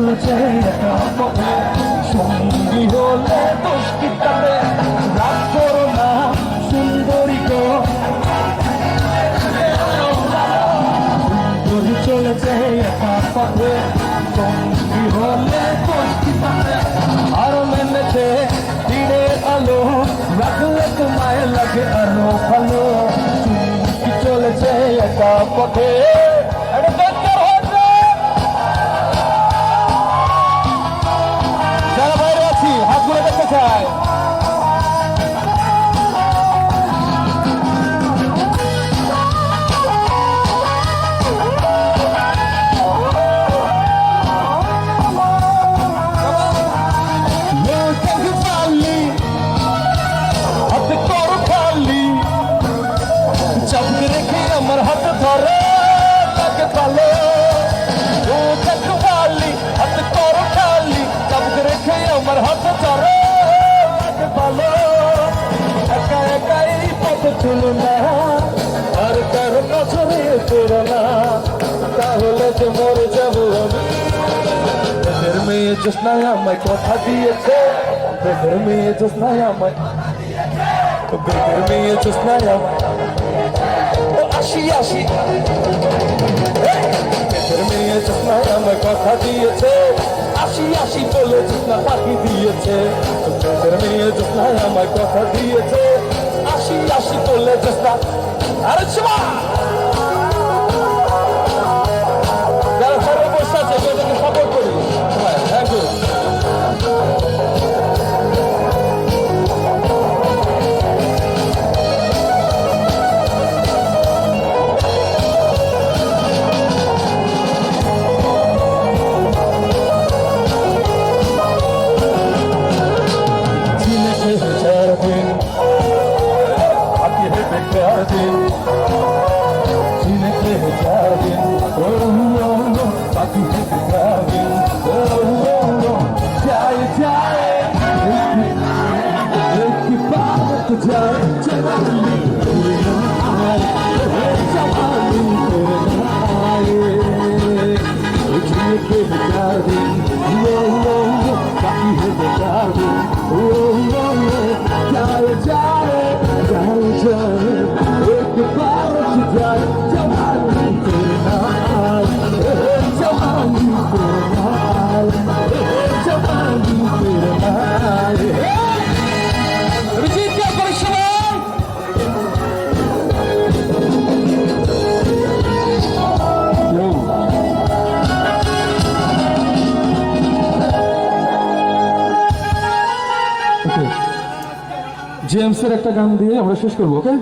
চলেছে একা পথে সঙ্গী হলে দোষ কি তারে রাগ করো না সুন্দরী গো সুন্দরী চলেছে একা পথে সঙ্গী হলে দোষ কি তারে আর মেনেছে দিনের আলো রাখলে তোমায় লাগে আরো ভালো কি চলেছে একা পথে যারা বাইরে আছি হাতগুলো দেখতে চাই চাপকে রেখে আমার হাত ধরে তাকে ভালো ও তাকে ভালি হাত করো খালি চাপকে রেখে আমার হাত ধরে তাকে ভালো একা একাই পথ চলো না আর কারো নজরে পড়ো না তাহলে যে মরে যাবো আমি দেশের মেয়ে জোৎস্নায় আমায় কথা দিয়েছে দেশের মেয়ে জোৎস্নায় আমায় দেশের মেয়ে জোৎস্নায় আমায় আসি আসি দেশের মেয়ে জোৎস্নায় আমায় কথা দিয়েছে আসি আসি বলে জোৎস্না পাখি দিয়েছে দেশের মেয়ে জোৎস্নায় আমায় কথা দিয়েছে আসি আসি বলে জোৎস্না আরে শোনা যারা সবাই বসে আছে তাদেরকে সাপোর্ট করি থ্যাংক ইউ জেমস এর একটা গান দিয়ে আমরা শেষ করবো ওকে